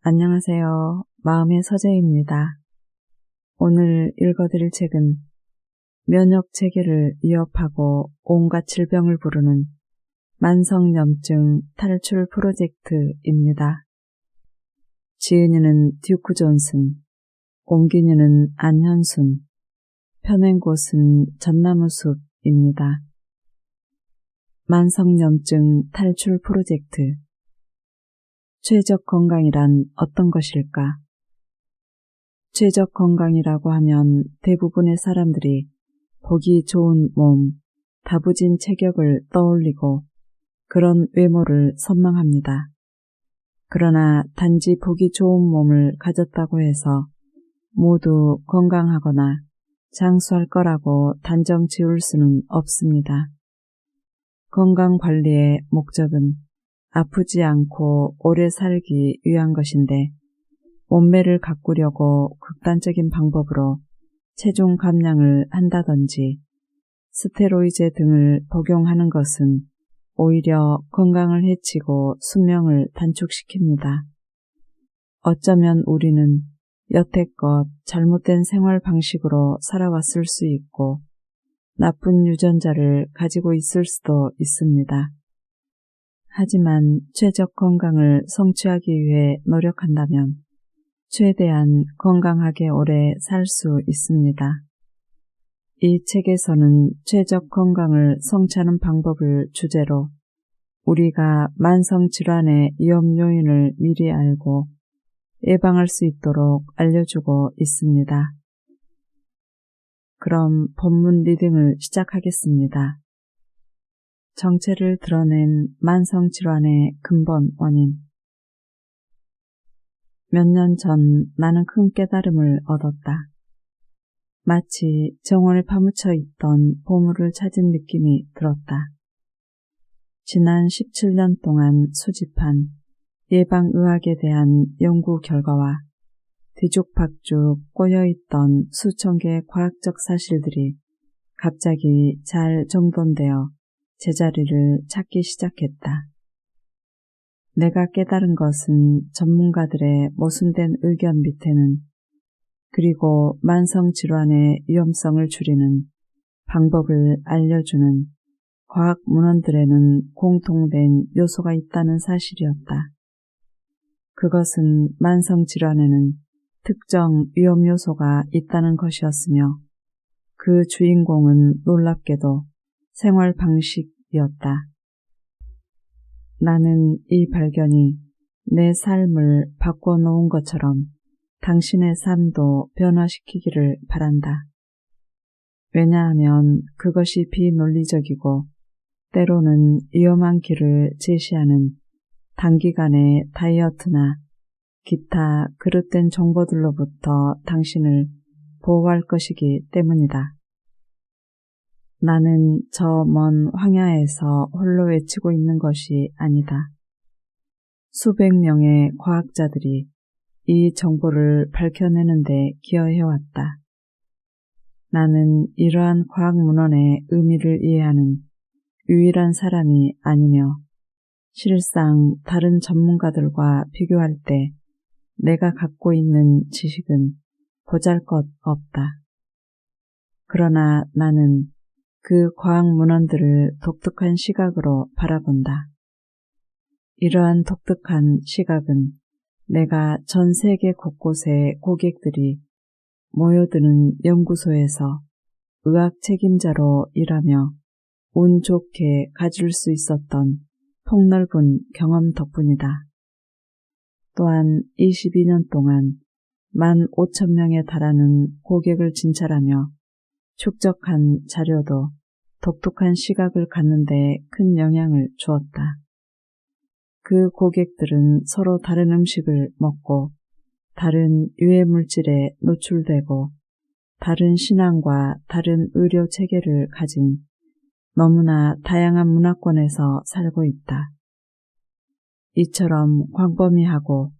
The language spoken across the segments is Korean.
안녕하세요. 마음의 서재입니다. 오늘 읽어드릴 책은 면역체계를 위협하고 온갖 질병을 부르는 만성염증 탈출 프로젝트입니다. 지은이는 듀크 존슨, 옮기니는 안현순, 펴낸 곳은 전나무숲입니다. 만성염증 탈출 프로젝트. 최적 건강이란 어떤 것일까? 최적 건강이라고 하면 대부분의 사람들이 보기 좋은 몸, 다부진 체격을 떠올리고 그런 외모를 선망합니다. 그러나 단지 보기 좋은 몸을 가졌다고 해서 모두 건강하거나 장수할 거라고 단정 지을 수는 없습니다. 건강관리의 목적은 아프지 않고 오래 살기 위한 것인데 몸매를 가꾸려고 극단적인 방법으로 체중 감량을 한다든지 스테로이드 등을 복용하는 것은 오히려 건강을 해치고 수명을 단축시킵니다. 어쩌면 우리는 여태껏 잘못된 생활 방식으로 살아왔을 수 있고 나쁜 유전자를 가지고 있을 수도 있습니다. 하지만 최적 건강을 성취하기 위해 노력한다면 최대한 건강하게 오래 살 수 있습니다. 이 책에서는 최적 건강을 성취하는 방법을 주제로 우리가 만성질환의 위험 요인을 미리 알고 예방할 수 있도록 알려주고 있습니다. 그럼 본문 리딩을 시작하겠습니다. 정체를 드러낸 만성질환의 근본 원인. 몇 년 전 나는 큰 깨달음을 얻었다. 마치 정원에 파묻혀 있던 보물을 찾은 느낌이 들었다. 지난 17년 동안 수집한 예방의학에 대한 연구 결과와 뒤죽박죽 꼬여있던 수천 개의 과학적 사실들이 갑자기 잘 정돈되어 제자리를 찾기 시작했다. 내가 깨달은 것은 전문가들의 모순된 의견 밑에는 그리고 만성질환의 위험성을 줄이는 방법을 알려주는 과학 문헌들에는 공통된 요소가 있다는 사실이었다. 그것은 만성질환에는 특정 위험 요소가 있다는 것이었으며 그 주인공은 놀랍게도 생활 방식이었다. 나는 이 발견이 내 삶을 바꿔놓은 것처럼 당신의 삶도 변화시키기를 바란다. 왜냐하면 그것이 비논리적이고 때로는 위험한 길을 제시하는 단기간의 다이어트나 기타 그릇된 정보들로부터 당신을 보호할 것이기 때문이다. 나는 저 먼 황야에서 홀로 외치고 있는 것이 아니다. 수백 명의 과학자들이 이 정보를 밝혀내는 데 기여해왔다. 나는 이러한 과학 문헌의 의미를 이해하는 유일한 사람이 아니며 실상 다른 전문가들과 비교할 때 내가 갖고 있는 지식은 보잘것없다. 그러나 나는 그 과학 문헌들을 독특한 시각으로 바라본다. 이러한 독특한 시각은 내가 전 세계 곳곳의 고객들이 모여드는 연구소에서 의학 책임자로 일하며 운 좋게 가질 수 있었던 폭넓은 경험 덕분이다. 또한 22년 동안 15,000명에 달하는 고객을 진찰하며 축적한 자료도 독특한 시각을 갖는 데 큰 영향을 주었다. 그 고객들은 서로 다른 음식을 먹고 다른 유해물질에 노출되고 다른 신앙과 다른 의료 체계를 가진 너무나 다양한 문화권에서 살고 있다. 이처럼 광범위하고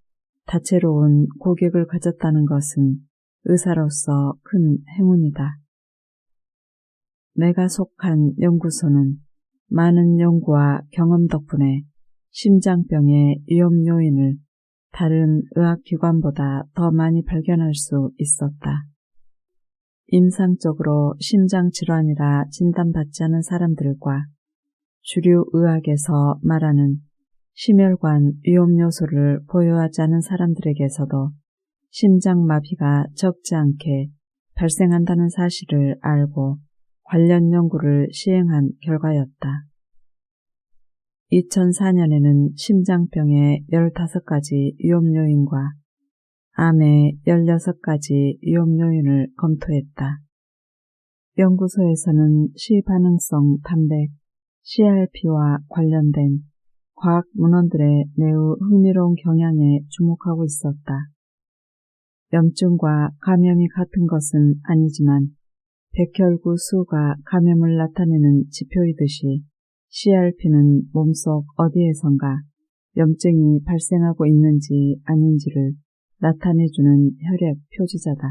다채로운 고객을 가졌다는 것은 의사로서 큰 행운이다. 내가 속한 연구소는 많은 연구와 경험 덕분에 심장병의 위험 요인을 다른 의학기관보다 더 많이 발견할 수 있었다. 임상적으로 심장질환이라 진단받지 않은 사람들과 주류 의학에서 말하는 심혈관 위험요소를 보유하지 않은 사람들에게서도 심장마비가 적지 않게 발생한다는 사실을 알고 관련 연구를 시행한 결과였다. 2004년에는 심장병의 15가지 위험요인과 암의 16가지 위험요인을 검토했다. 연구소에서는 시반응성 단백, CRP와 관련된 과학 문헌들의 매우 흥미로운 경향에 주목하고 있었다. 염증과 감염이 같은 것은 아니지만 백혈구 수가 감염을 나타내는 지표이듯이 CRP는 몸속 어디에선가 염증이 발생하고 있는지 아닌지를 나타내주는 혈액 표지자다.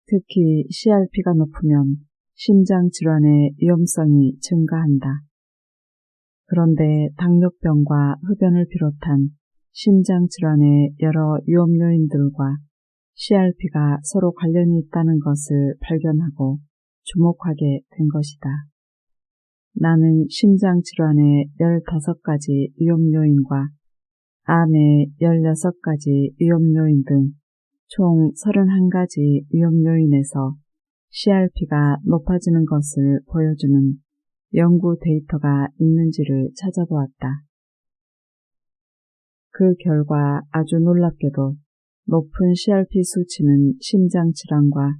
특히 CRP가 높으면 심장질환의 위험성이 증가한다. 그런데 당뇨병과 흡연을 비롯한 심장질환의 여러 위험 요인들과 CRP가 서로 관련이 있다는 것을 발견하고 주목하게 된 것이다. 나는 심장질환의 15가지 위험 요인과 암의 16가지 위험 요인 등 총 31가지 위험 요인에서 CRP가 높아지는 것을 보여주는 연구 데이터가 있는지를 찾아보았다. 그 결과 아주 놀랍게도 높은 CRP 수치는 심장질환과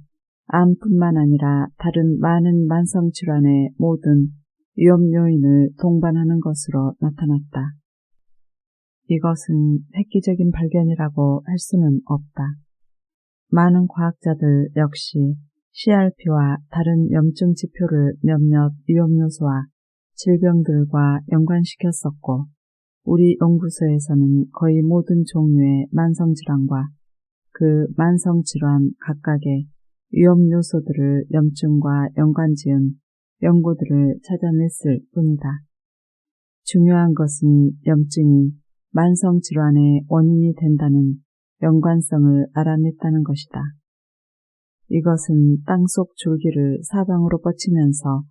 암뿐만 아니라 다른 많은 만성질환의 모든 위험 요인을 동반하는 것으로 나타났다. 이것은 획기적인 발견이라고 할 수는 없다. 많은 과학자들 역시 CRP와 다른 염증 지표를 몇몇 위험 요소와 질병들과 연관시켰었고, 우리 연구소에서는 거의 모든 종류의 만성질환과 그 만성질환 각각의 위험 요소들을 염증과 연관지은 연고들을 찾아냈을 뿐이다. 중요한 것은 염증이 만성질환의 원인이 된다는 연관성을 알아냈다는 것이다. 이것은 땅속 줄기를 사방으로 뻗치면서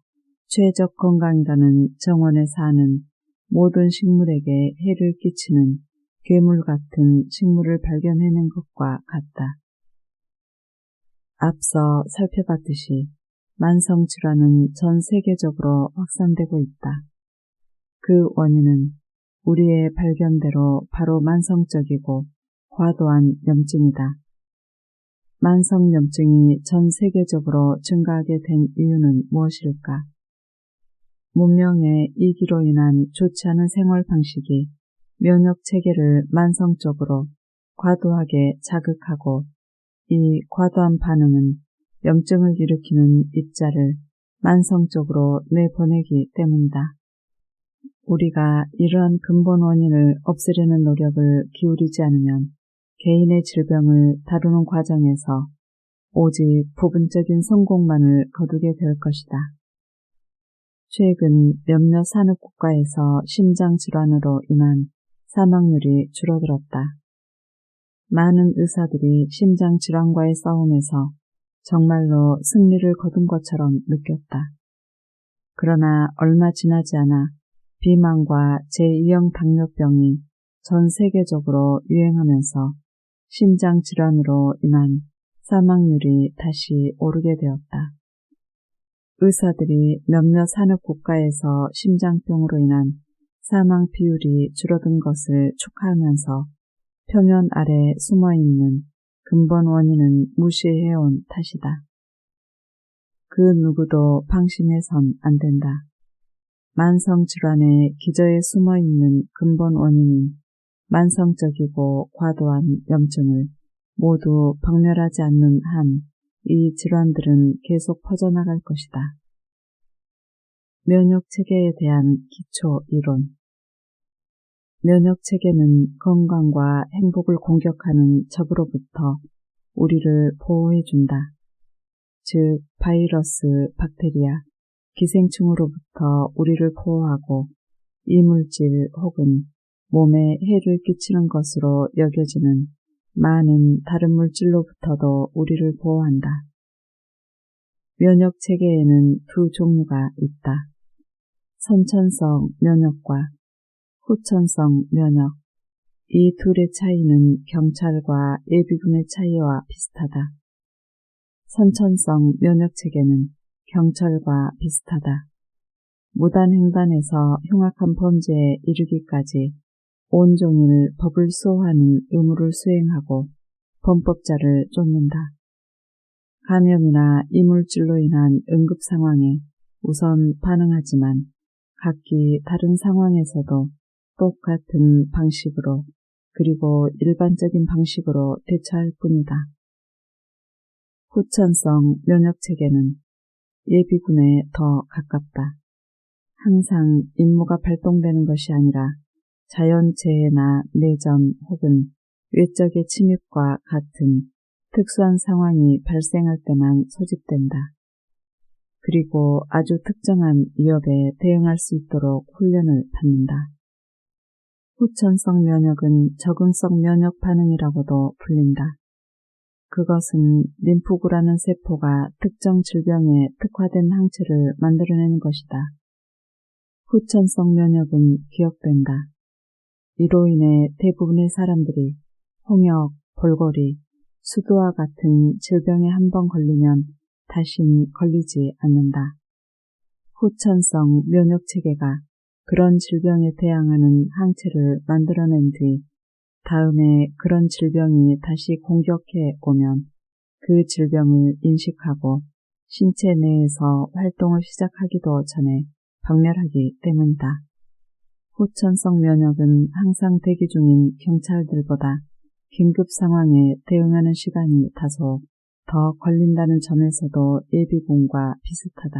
최적 건강이라는 정원에 사는 모든 식물에게 해를 끼치는 괴물 같은 식물을 발견해낸 것과 같다. 앞서 살펴봤듯이 만성질환은 전 세계적으로 확산되고 있다. 그 원인은 우리의 발견대로 바로 만성적이고 과도한 염증이다. 만성염증이 전 세계적으로 증가하게 된 이유는 무엇일까? 문명의 이기로 인한 좋지 않은 생활 방식이 면역체계를 만성적으로 과도하게 자극하고, 이 과도한 반응은 염증을 일으키는 입자를 만성적으로 내보내기 때문이다. 우리가 이러한 근본 원인을 없애려는 노력을 기울이지 않으면 개인의 질병을 다루는 과정에서 오직 부분적인 성공만을 거두게 될 것이다. 최근 몇몇 산업 국가에서 심장질환으로 인한 사망률이 줄어들었다. 많은 의사들이 심장질환과의 싸움에서 정말로 승리를 거둔 것처럼 느꼈다. 그러나 얼마 지나지 않아 비만과 제2형 당뇨병이 전 세계적으로 유행하면서 심장질환으로 인한 사망률이 다시 오르게 되었다. 의사들이 몇몇 산업 국가에서 심장병으로 인한 사망 비율이 줄어든 것을 축하하면서 표면 아래 숨어있는 근본 원인은 무시해온 탓이다. 그 누구도 방심해선 안 된다. 만성질환의 기저에 숨어있는 근본 원인인 만성적이고 과도한 염증을 모두 박멸하지 않는 한 이 질환들은 계속 퍼져나갈 것이다. 면역체계에 대한 기초 이론. 면역체계는 건강과 행복을 공격하는 적으로부터 우리를 보호해준다. 즉, 바이러스, 박테리아, 기생충으로부터 우리를 보호하고 이물질 혹은 몸에 해를 끼치는 것으로 여겨지는 많은 다른 물질로부터도 우리를 보호한다. 면역 체계에는 두 종류가 있다. 선천성 면역과 후천성 면역. 이 둘의 차이는 경찰과 예비군의 차이와 비슷하다. 선천성 면역 체계는 경찰과 비슷하다. 무단횡단에서 흉악한 범죄에 이르기까지 온종일 법을 수호하는 의무를 수행하고 범법자를 쫓는다. 감염이나 이물질로 인한 응급 상황에 우선 반응하지만 각기 다른 상황에서도 똑같은 방식으로 그리고 일반적인 방식으로 대처할 뿐이다. 후천성 면역체계는 예비군에 더 가깝다. 항상 임무가 발동되는 것이 아니라 자연재해나 내전 혹은 외적의 침입과 같은 특수한 상황이 발생할 때만 소집된다. 그리고 아주 특정한 위협에 대응할 수 있도록 훈련을 받는다. 후천성 면역은 적응성 면역 반응이라고도 불린다. 그것은 림프구라는 세포가 특정 질병에 특화된 항체를 만들어내는 것이다. 후천성 면역은 기억된다. 이로 인해 대부분의 사람들이 홍역, 볼거리, 수두와 같은 질병에 한 번 걸리면 다신 걸리지 않는다. 후천성 면역체계가 그런 질병에 대항하는 항체를 만들어낸 뒤 다음에 그런 질병이 다시 공격해 오면 그 질병을 인식하고 신체 내에서 활동을 시작하기도 전에 박멸하기 때문이다. 후천성 면역은 항상 대기 중인 경찰들보다 긴급 상황에 대응하는 시간이 다소 더 걸린다는 점에서도 예비군과 비슷하다.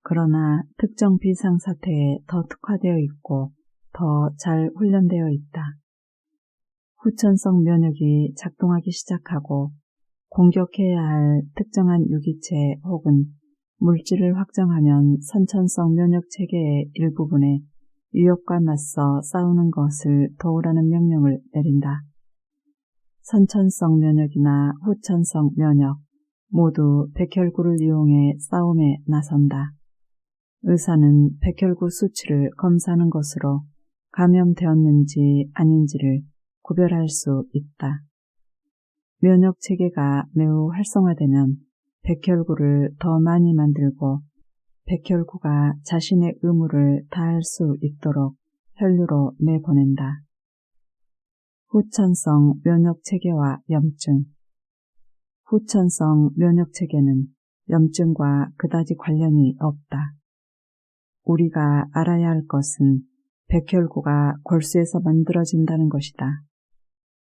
그러나 특정 비상사태에 더 특화되어 있고 더 잘 훈련되어 있다. 후천성 면역이 작동하기 시작하고 공격해야 할 특정한 유기체 혹은 물질을 확정하면 선천성 면역체계의 일부분에 위협과 맞서 싸우는 것을 도우라는 명령을 내린다. 선천성 면역이나 후천성 면역 모두 백혈구를 이용해 싸움에 나선다. 의사는 백혈구 수치를 검사하는 것으로 감염되었는지 아닌지를 구별할 수 있다. 면역체계가 매우 활성화되면 백혈구를 더 많이 만들고 백혈구가 자신의 의무를 다할 수 있도록 혈류로 내보낸다. 후천성 면역체계와 염증. 후천성 면역체계는 염증과 그다지 관련이 없다. 우리가 알아야 할 것은 백혈구가 골수에서 만들어진다는 것이다.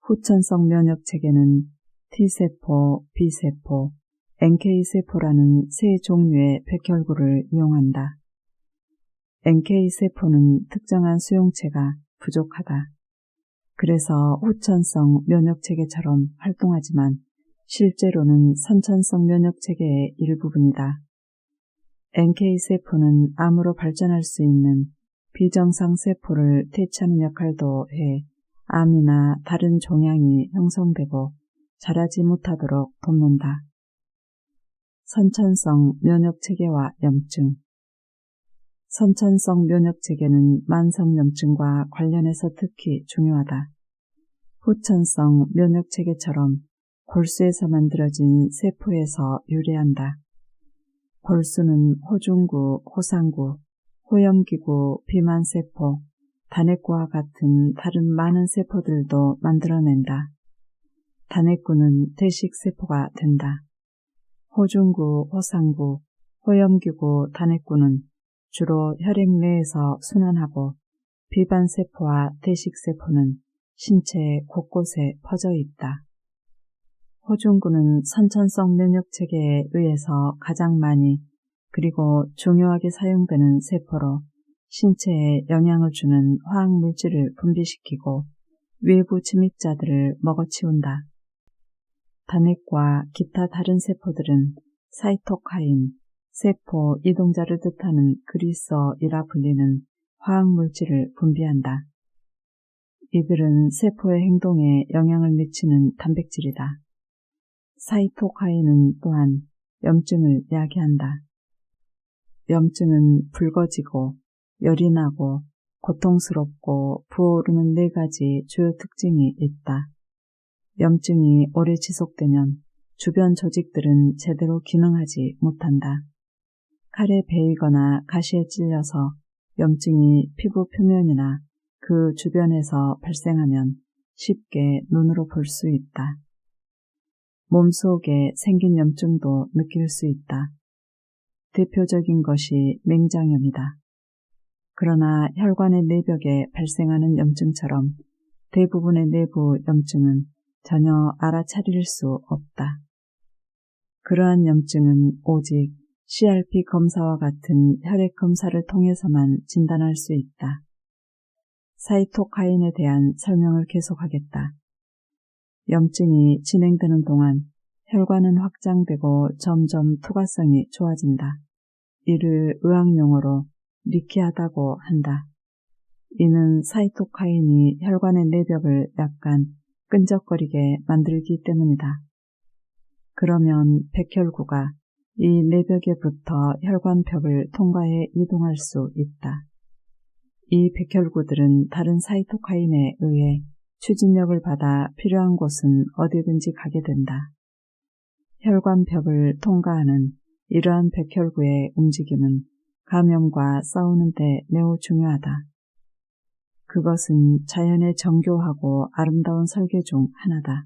후천성 면역체계는 T세포, B세포, NK세포라는 세 종류의 백혈구를 이용한다. NK세포는 특정한 수용체가 부족하다. 그래서 후천성 면역체계처럼 활동하지만 실제로는 선천성 면역체계의 일부분이다. NK세포는 암으로 발전할 수 있는 비정상 세포를 퇴치하는 역할도 해 암이나 다른 종양이 형성되고 자라지 못하도록 돕는다. 선천성 면역체계와 염증. 선천성 면역체계는 만성염증과 관련해서 특히 중요하다. 후천성 면역체계처럼 골수에서 만들어진 세포에서 유래한다. 골수는 호중구, 호상구, 호염기구, 비만세포, 단핵구와 같은 다른 많은 세포들도 만들어낸다. 단핵구는 대식세포가 된다. 호중구, 호상구, 호염기구, 단핵구는 주로 혈액 내에서 순환하고 비반세포와 대식세포는 신체 곳곳에 퍼져 있다. 호중구는 선천성 면역체계에 의해서 가장 많이 그리고 중요하게 사용되는 세포로 신체에 영향을 주는 화학물질을 분비시키고 외부 침입자들을 먹어치운다. 단핵과 기타 다른 세포들은 사이토카인, 세포 이동자를 뜻하는 그리스어이라 불리는 화학물질을 분비한다. 이들은 세포의 행동에 영향을 미치는 단백질이다. 사이토카인은 또한 염증을 야기한다. 염증은 붉어지고 열이 나고 고통스럽고 부어오르는 4가지 주요 특징이 있다. 염증이 오래 지속되면 주변 조직들은 제대로 기능하지 못한다. 칼에 베이거나 가시에 찔려서 염증이 피부 표면이나 그 주변에서 발생하면 쉽게 눈으로 볼 수 있다. 몸속에 생긴 염증도 느낄 수 있다. 대표적인 것이 맹장염이다. 그러나 혈관의 내벽에 발생하는 염증처럼 대부분의 내부 염증은 전혀 알아차릴 수 없다. 그러한 염증은 오직 CRP 검사와 같은 혈액 검사를 통해서만 진단할 수 있다. 사이토카인에 대한 설명을 계속하겠다. 염증이 진행되는 동안 혈관은 확장되고 점점 투과성이 좋아진다. 이를 의학용어로 리키하다고 한다. 이는 사이토카인이 혈관의 내벽을 약간 끈적거리게 만들기 때문이다. 그러면 백혈구가 이 내벽에부터 혈관벽을 통과해 이동할 수 있다. 이 백혈구들은 다른 사이토카인에 의해 추진력을 받아 필요한 곳은 어디든지 가게 된다. 혈관벽을 통과하는 이러한 백혈구의 움직임은 감염과 싸우는 데 매우 중요하다. 그것은 자연의 정교하고 아름다운 설계 중 하나다.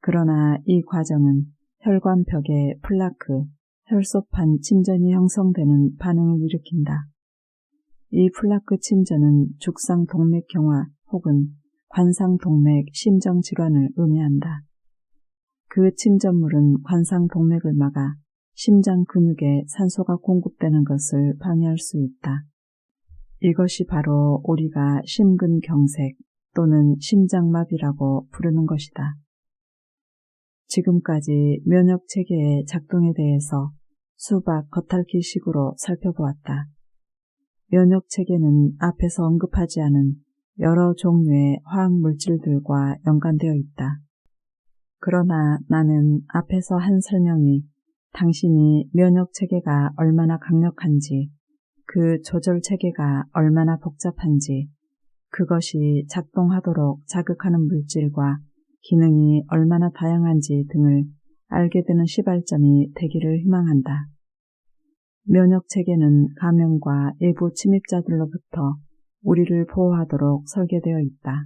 그러나 이 과정은 혈관벽에 플라크, 혈소판 침전이 형성되는 반응을 일으킨다. 이 플라크 침전은 죽상동맥경화 혹은 관상동맥 심정질환을 의미한다. 그 침전물은 관상동맥을 막아 심장 근육에 산소가 공급되는 것을 방해할 수 있다. 이것이 바로 우리가 심근경색 또는 심장마비라고 부르는 것이다. 지금까지 면역체계의 작동에 대해서 수박 겉핥기식으로 살펴보았다. 면역체계는 앞에서 언급하지 않은 여러 종류의 화학물질들과 연관되어 있다. 그러나 나는 앞에서 한 설명이 당신이 면역체계가 얼마나 강력한지, 그 조절체계가 얼마나 복잡한지, 그것이 작동하도록 자극하는 물질과 기능이 얼마나 다양한지 등을 알게 되는 시발점이 되기를 희망한다. 면역체계는 감염과 일부 침입자들로부터 우리를 보호하도록 설계되어 있다.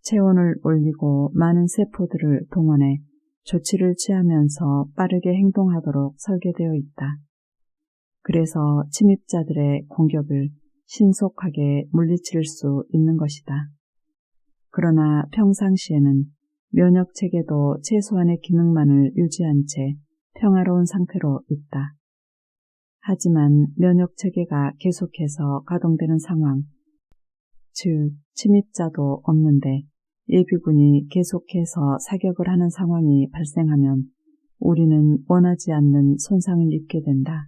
체온을 올리고 많은 세포들을 동원해 조치를 취하면서 빠르게 행동하도록 설계되어 있다. 그래서 침입자들의 공격을 신속하게 물리칠 수 있는 것이다. 그러나 평상시에는 면역체계도 최소한의 기능만을 유지한 채 평화로운 상태로 있다. 하지만 면역체계가 계속해서 가동되는 상황, 즉 침입자도 없는데 예비군이 계속해서 사격을 하는 상황이 발생하면 우리는 원하지 않는 손상을 입게 된다.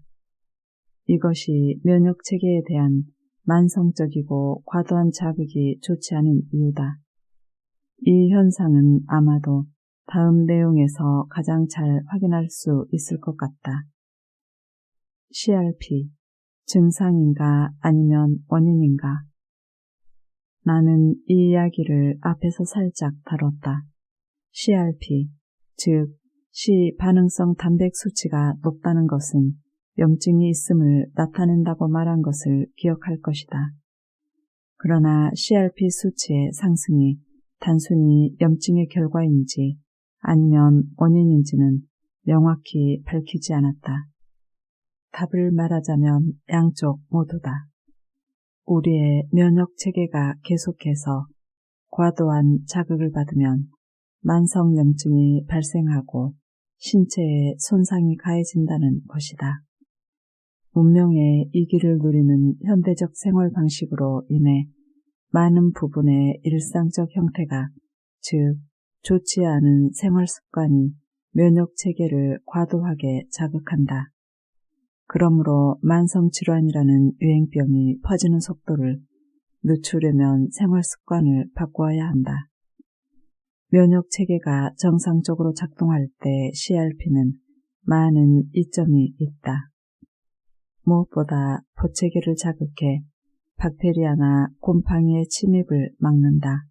이것이 면역체계에 대한 만성적이고 과도한 자극이 좋지 않은 이유다. 이 현상은 아마도 다음 내용에서 가장 잘 확인할 수 있을 것 같다. CRP, 증상인가 아니면 원인인가? 나는 이 이야기를 앞에서 살짝 다뤘다. CRP, 즉 반응성 단백 수치가 높다는 것은 염증이 있음을 나타낸다고 말한 것을 기억할 것이다. 그러나 CRP 수치의 상승이 단순히 염증의 결과인지 아니면 원인인지는 명확히 밝히지 않았다. 답을 말하자면 양쪽 모두다. 우리의 면역체계가 계속해서 과도한 자극을 받으면 만성염증이 발생하고 신체에 손상이 가해진다는 것이다. 문명의 이기를 누리는 현대적 생활 방식으로 인해 많은 부분의 일상적 형태가, 즉 좋지 않은 생활 습관이 면역체계를 과도하게 자극한다. 그러므로 만성질환이라는 유행병이 퍼지는 속도를 늦추려면 생활 습관을 바꾸어야 한다. 면역 체계가 정상적으로 작동할 때 CRP는 많은 이점이 있다. 무엇보다 포체계를 자극해 박테리아나 곰팡이의 침입을 막는다.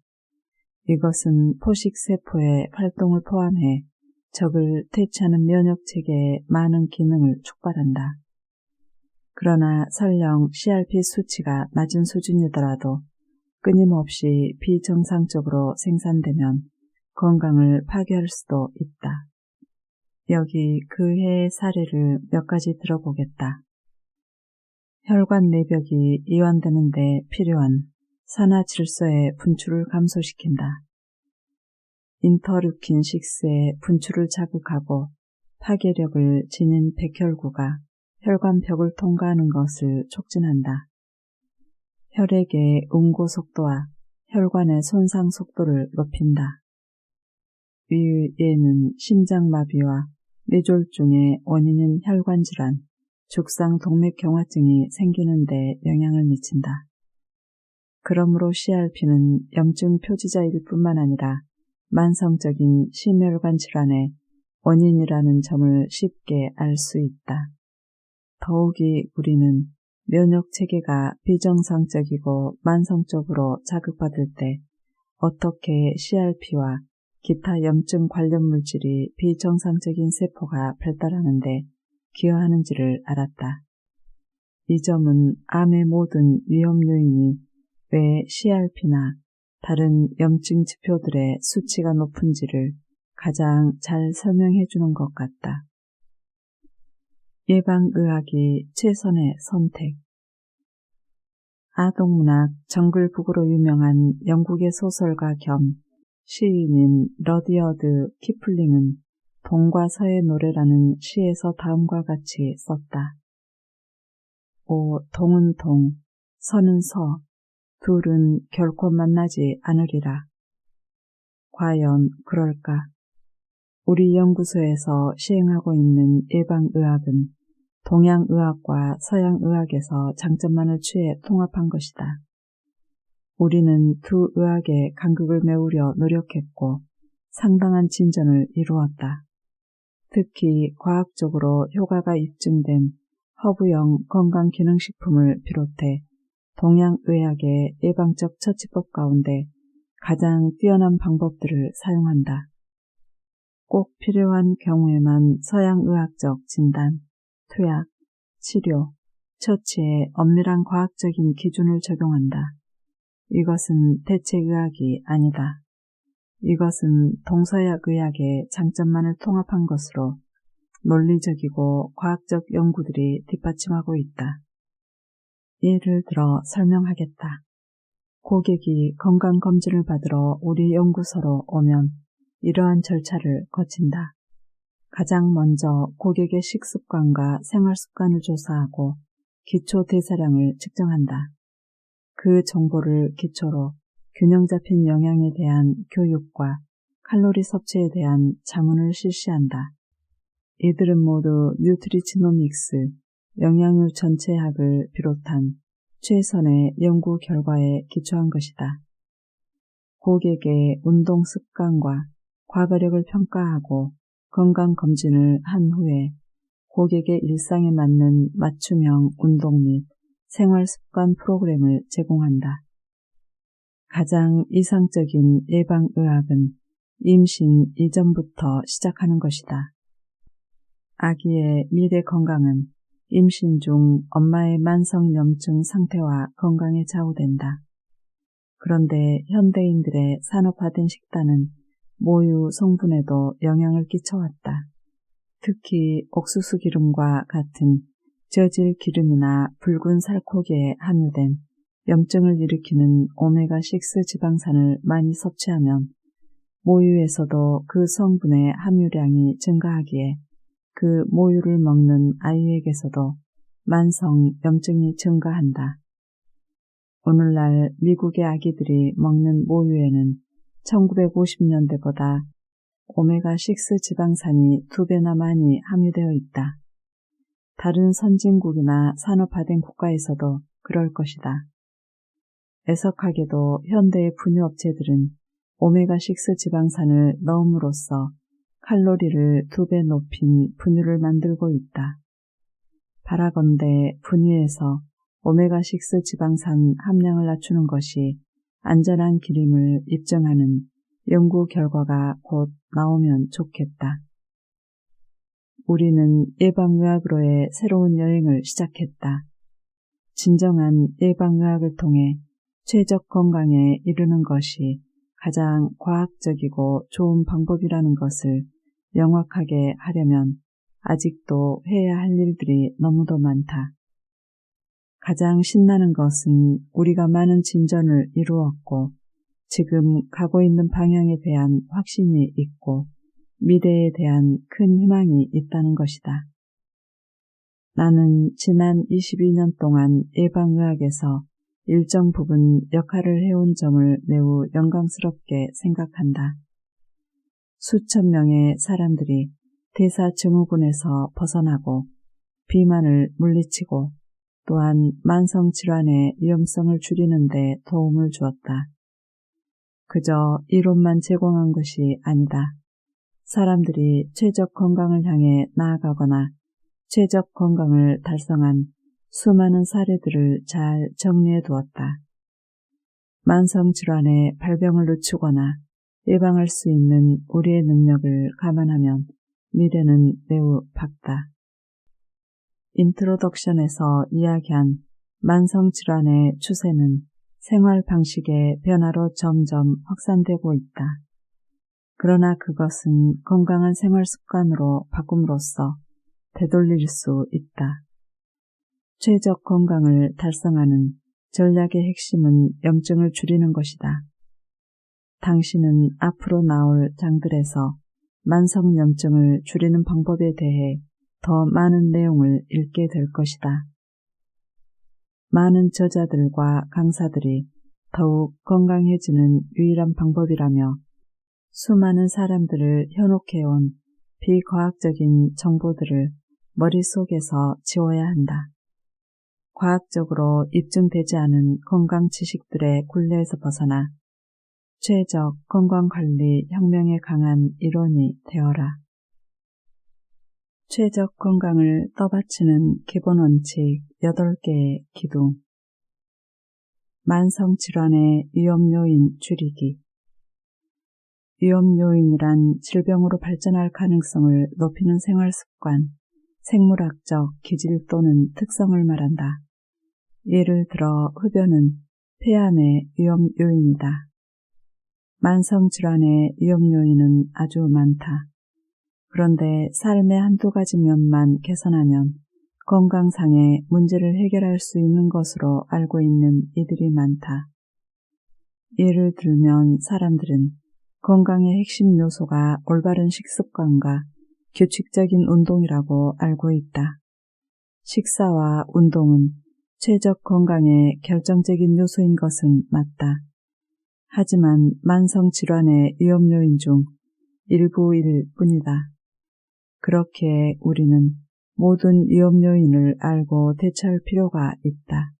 이것은 포식세포의 활동을 포함해 적을 퇴치하는 면역체계의 많은 기능을 촉발한다. 그러나 설령 CRP 수치가 낮은 수준이더라도 끊임없이 비정상적으로 생산되면 건강을 파괴할 수도 있다. 여기 그 해의 사례를 몇 가지 들어보겠다. 혈관 내벽이 이완되는 데 필요한 산화질소의 분출을 감소시킨다. 인터루킨 6의 분출을 자극하고 파괴력을 지닌 백혈구가 혈관벽을 통과하는 것을 촉진한다. 혈액의 응고 속도와 혈관의 손상 속도를 높인다. 위의 예는 심장마비와 뇌졸중의 원인인 혈관질환, 죽상동맥경화증이 생기는 데 영향을 미친다. 그러므로 CRP는 염증 표지자일 뿐만 아니라 만성적인 심혈관 질환의 원인이라는 점을 쉽게 알 수 있다. 더욱이 우리는 면역체계가 비정상적이고 만성적으로 자극받을 때 어떻게 CRP와 기타 염증 관련 물질이 비정상적인 세포가 발달하는 데 기여하는지를 알았다. 이 점은 암의 모든 위험 요인이 왜 CRP나 다른 염증 지표들의 수치가 높은지를 가장 잘 설명해 주는 것 같다. 예방의학이 최선의 선택. 아동문학 정글북으로 유명한 영국의 소설가 겸 시인인 러디어드 키플링은 동과 서의 노래라는 시에서 다음과 같이 썼다. 오, 동은 동, 서는 서, 둘은 결코 만나지 않으리라. 과연 그럴까? 우리 연구소에서 시행하고 있는 예방의학은 동양의학과 서양의학에서 장점만을 취해 통합한 것이다. 우리는 두 의학의 간극을 메우려 노력했고 상당한 진전을 이루었다. 특히 과학적으로 효과가 입증된 허브형 건강기능식품을 비롯해 동양의학의 예방적 처치법 가운데 가장 뛰어난 방법들을 사용한다. 꼭 필요한 경우에만 서양의학적 진단, 투약, 치료, 처치에 엄밀한 과학적인 기준을 적용한다. 이것은 대체의학이 아니다. 이것은 동서양의학의 장점만을 통합한 것으로 논리적이고 과학적 연구들이 뒷받침하고 있다. 예를 들어 설명하겠다. 고객이 건강검진을 받으러 우리 연구소로 오면 이러한 절차를 거친다. 가장 먼저 고객의 식습관과 생활습관을 조사하고 기초 대사량을 측정한다. 그 정보를 기초로 균형 잡힌 영양에 대한 교육과 칼로리 섭취에 대한 자문을 실시한다. 이들은 모두 뉴트리치노믹스, 영양류 전체학을 비롯한 최선의 연구 결과에 기초한 것이다. 고객의 운동 습관과 과거력을 평가하고 건강검진을 한 후에 고객의 일상에 맞는 맞춤형 운동 및 생활습관 프로그램을 제공한다. 가장 이상적인 예방의학은 임신 이전부터 시작하는 것이다. 아기의 미래 건강은 임신 중 엄마의 만성염증 상태와 건강에 좌우된다. 그런데 현대인들의 산업화된 식단은 모유 성분에도 영향을 끼쳐왔다. 특히 옥수수 기름과 같은 저질 기름이나 붉은 살코기에 함유된 염증을 일으키는 오메가6 지방산을 많이 섭취하면 모유에서도 그 성분의 함유량이 증가하기에 그 모유를 먹는 아이에게서도 만성 염증이 증가한다. 오늘날 미국의 아기들이 먹는 모유에는 1950년대보다 오메가6 지방산이 2배나 많이 함유되어 있다. 다른 선진국이나 산업화된 국가에서도 그럴 것이다. 애석하게도 현대의 분유업체들은 오메가6 지방산을 넣음으로써 칼로리를 2배 높인 분유를 만들고 있다. 바라건대 분유에서 오메가6 지방산 함량을 낮추는 것이 안전한 길임을 입증하는 연구 결과가 곧 나오면 좋겠다. 우리는 예방의학으로의 새로운 여행을 시작했다. 진정한 예방의학을 통해 최적 건강에 이르는 것이 가장 과학적이고 좋은 방법이라는 것을 명확하게 하려면 아직도 해야 할 일들이 너무도 많다. 가장 신나는 것은 우리가 많은 진전을 이루었고 지금 가고 있는 방향에 대한 확신이 있고 미래에 대한 큰 희망이 있다는 것이다. 나는 지난 22년 동안 예방의학에서 일정 부분 역할을 해온 점을 매우 영광스럽게 생각한다. 수천 명의 사람들이 대사증후군에서 벗어나고 비만을 물리치고 또한 만성질환의 위험성을 줄이는 데 도움을 주었다. 그저 이론만 제공한 것이 아니다. 사람들이 최적 건강을 향해 나아가거나 최적 건강을 달성한 수많은 사례들을 잘 정리해 두었다. 만성질환의 발병을 늦추거나 예방할 수 있는 우리의 능력을 감안하면 미래는 매우 밝다. 인트로덕션에서 이야기한 만성질환의 추세는 생활 방식의 변화로 점점 확산되고 있다. 그러나 그것은 건강한 생활 습관으로 바꿈으로써 되돌릴 수 있다. 최적 건강을 달성하는 전략의 핵심은 염증을 줄이는 것이다. 당신은 앞으로 나올 장들에서 만성염증을 줄이는 방법에 대해 더 많은 내용을 읽게 될 것이다. 많은 저자들과 강사들이 더욱 건강해지는 유일한 방법이라며 수많은 사람들을 현혹해온 비과학적인 정보들을 머릿속에서 지워야 한다. 과학적으로 입증되지 않은 건강 지식들의 굴레에서 벗어나 최적 건강관리 혁명에 강한 일원이 되어라. 최적 건강을 떠받치는 기본 원칙 8개의 기둥. 만성질환의 위험요인 줄이기. 위험요인이란 질병으로 발전할 가능성을 높이는 생활습관, 생물학적 기질 또는 특성을 말한다. 예를 들어 흡연은 폐암의 위험요인이다. 만성질환의 위험요인은 아주 많다. 그런데 삶의 한두 가지 면만 개선하면 건강상의 문제를 해결할 수 있는 것으로 알고 있는 이들이 많다. 예를 들면 사람들은 건강의 핵심 요소가 올바른 식습관과 규칙적인 운동이라고 알고 있다. 식사와 운동은 최적 건강의 결정적인 요소인 것은 맞다. 하지만 만성질환의 위험요인 중 일부일 뿐이다. 그렇게 우리는 모든 위험요인을 알고 대처할 필요가 있다.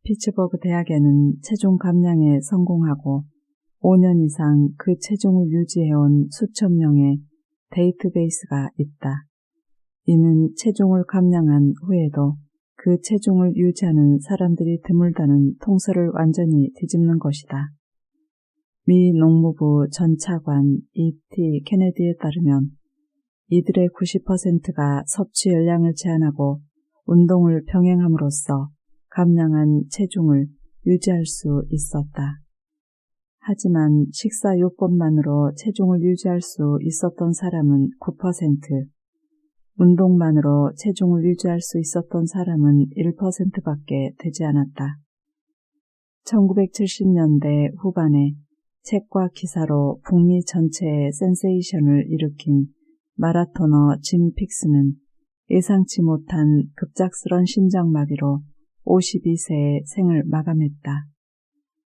피츠버그 대학에는 체중 감량에 성공하고 5년 이상 그 체중을 유지해온 수천 명의 데이터베이스가 있다. 이는 체중을 감량한 후에도 그 체중을 유지하는 사람들이 드물다는 통설을 완전히 뒤집는 것이다. 미 농무부 전 차관 E.T. 케네디에 따르면 이들의 90%가 섭취 열량을 제한하고 운동을 병행함으로써 감량한 체중을 유지할 수 있었다. 하지만 식사 요법만으로 체중을 유지할 수 있었던 사람은 9%, 운동만으로 체중을 유지할 수 있었던 사람은 1%밖에 되지 않았다. 1970년대 후반에 책과 기사로 북미 전체에 센세이션을 일으킨 마라토너 짐 픽스는 예상치 못한 급작스런 심장마비로 52세의 생을 마감했다.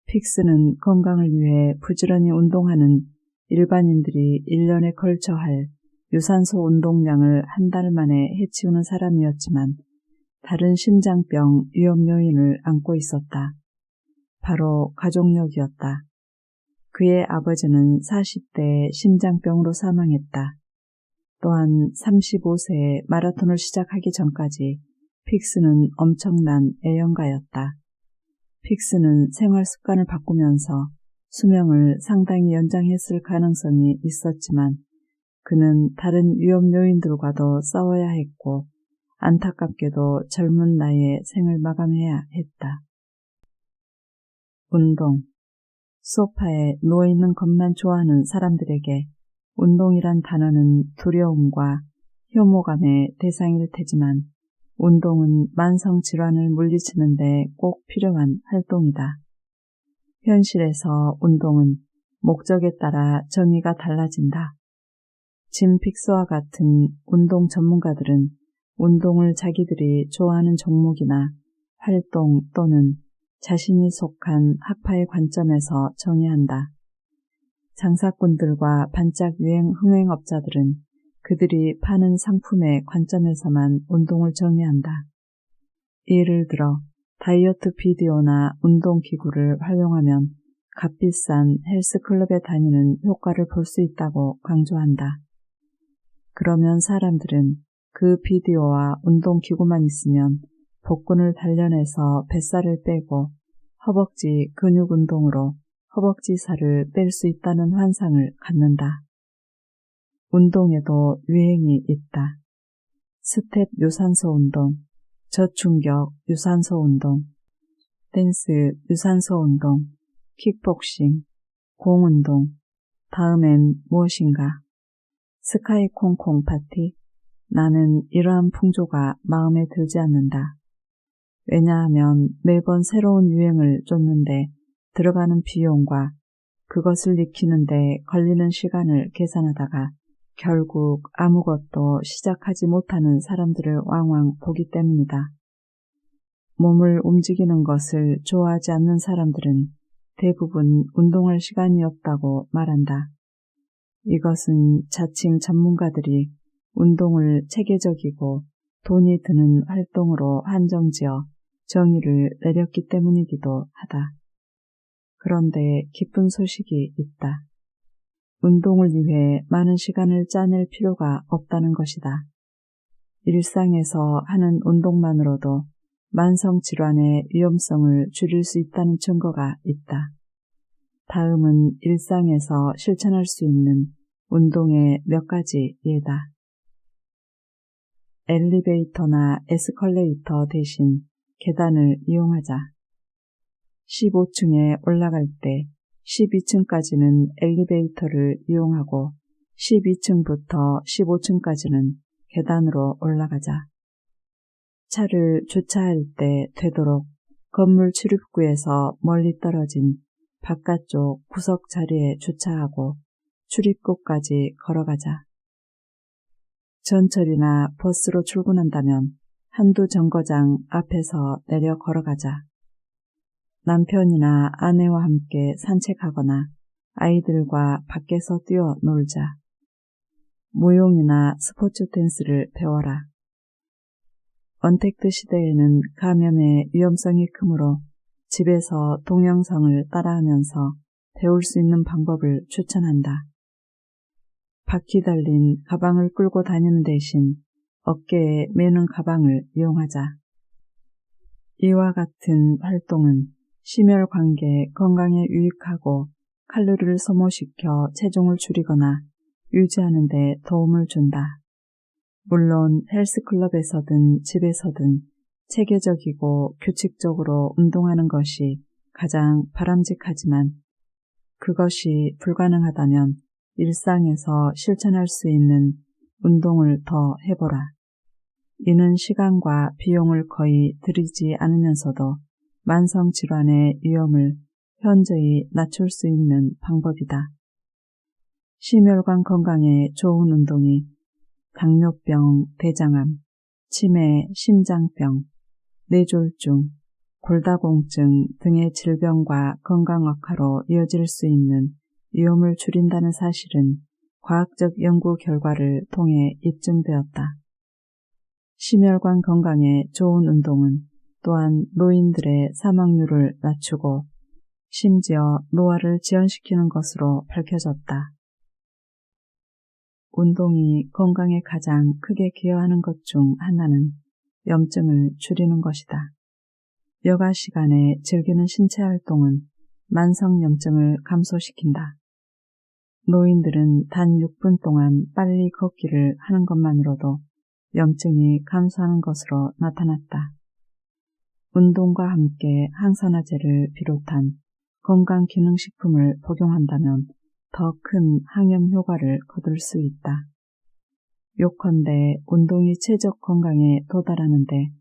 픽스는 건강을 위해 부지런히 운동하는 일반인들이 1년에 걸쳐 할 유산소 운동량을 한 달 만에 해치우는 사람이었지만 다른 심장병 위험 요인을 안고 있었다. 바로 가족력이었다. 그의 아버지는 40대에 심장병으로 사망했다. 또한 35세에 마라톤을 시작하기 전까지 픽스는 엄청난 애연가였다. 픽스는 생활 습관을 바꾸면서 수명을 상당히 연장했을 가능성이 있었지만 그는 다른 위험 요인들과도 싸워야 했고 안타깝게도 젊은 나이에 생을 마감해야 했다. 운동. 소파에 누워있는 것만 좋아하는 사람들에게 운동이란 단어는 두려움과 혐오감의 대상일 테지만 운동은 만성질환을 물리치는 데 꼭 필요한 활동이다. 현실에서 운동은 목적에 따라 정의가 달라진다. 짐 픽스와 같은 운동 전문가들은 운동을 자기들이 좋아하는 종목이나 활동 또는 자신이 속한 학파의 관점에서 정의한다. 장사꾼들과 반짝 유행 흥행업자들은 그들이 파는 상품의 관점에서만 운동을 정의한다. 예를 들어 다이어트 비디오나 운동기구를 활용하면 값비싼 헬스클럽에 다니는 효과를 볼 수 있다고 강조한다. 그러면 사람들은 그 비디오와 운동기구만 있으면 복근을 단련해서 뱃살을 빼고 허벅지 근육 운동으로 허벅지 살을 뺄 수 있다는 환상을 갖는다. 운동에도 유행이 있다. 스텝 유산소 운동, 저충격 유산소 운동, 댄스 유산소 운동, 킥복싱, 공운동, 다음엔 무엇인가? 스카이 콩콩 파티? 나는 이러한 풍조가 마음에 들지 않는다. 왜냐하면 매번 새로운 유행을 쫓는데 들어가는 비용과 그것을 익히는데 걸리는 시간을 계산하다가 결국 아무것도 시작하지 못하는 사람들을 왕왕 보기 때문이다. 몸을 움직이는 것을 좋아하지 않는 사람들은 대부분 운동할 시간이 없다고 말한다. 이것은 자칭 전문가들이 운동을 체계적이고 돈이 드는 활동으로 한정지어 정의를 내렸기 때문이기도 하다. 그런데 기쁜 소식이 있다. 운동을 위해 많은 시간을 짜낼 필요가 없다는 것이다. 일상에서 하는 운동만으로도 만성질환의 위험성을 줄일 수 있다는 증거가 있다. 다음은 일상에서 실천할 수 있는 운동의 몇 가지 예다. 엘리베이터나 에스컬레이터 대신 계단을 이용하자. 15층에 올라갈 때 12층까지는 엘리베이터를 이용하고 12층부터 15층까지는 계단으로 올라가자. 차를 주차할 때 되도록 건물 출입구에서 멀리 떨어진 바깥쪽 구석 자리에 주차하고 출입구까지 걸어가자. 전철이나 버스로 출근한다면 한두 정거장 앞에서 내려 걸어가자. 남편이나 아내와 함께 산책하거나 아이들과 밖에서 뛰어놀자. 무용이나 스포츠 댄스를 배워라. 언택트 시대에는 감염의 위험성이 크므로 집에서 동영상을 따라하면서 배울 수 있는 방법을 추천한다. 바퀴 달린 가방을 끌고 다니는 대신 어깨에 매는 가방을 이용하자. 이와 같은 활동은 심혈관계 건강에 유익하고 칼로리를 소모시켜 체중을 줄이거나 유지하는 데 도움을 준다. 물론 헬스클럽에서든 집에서든 체계적이고 규칙적으로 운동하는 것이 가장 바람직하지만 그것이 불가능하다면 일상에서 실천할 수 있는 운동을 더 해보라. 이는 시간과 비용을 거의 들이지 않으면서도 만성질환의 위험을 현저히 낮출 수 있는 방법이다. 심혈관 건강에 좋은 운동이 당뇨병, 대장암, 치매, 심장병, 뇌졸중, 골다공증 등의 질병과 건강 악화로 이어질 수 있는 위험을 줄인다는 사실은 과학적 연구 결과를 통해 입증되었다. 심혈관 건강에 좋은 운동은 또한 노인들의 사망률을 낮추고 심지어 노화를 지연시키는 것으로 밝혀졌다. 운동이 건강에 가장 크게 기여하는 것 중 하나는 염증을 줄이는 것이다. 여가 시간에 즐기는 신체 활동은 만성 염증을 감소시킨다. 노인들은 단 6분 동안 빨리 걷기를 하는 것만으로도 염증이 감소하는 것으로 나타났다. 운동과 함께 항산화제를 비롯한 건강기능식품을 복용한다면 더 큰 항염 효과를 거둘 수 있다. 요컨대 운동이 체적 건강에 도달하는데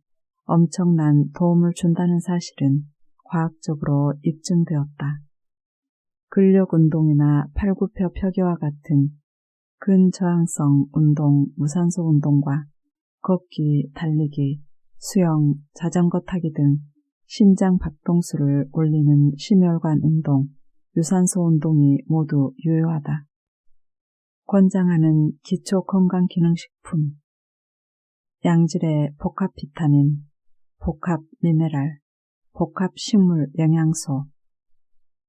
엄청난 도움을 준다는 사실은 과학적으로 입증되었다. 근력 운동이나 팔굽혀 펴기와 같은 근저항성 운동, 무산소 운동과 걷기, 달리기, 수영, 자전거 타기 등 심장 박동수를 올리는 심혈관 운동, 유산소 운동이 모두 유효하다. 권장하는 기초건강기능식품, 양질의 복합 비타민, 복합 미네랄, 복합 식물 영양소.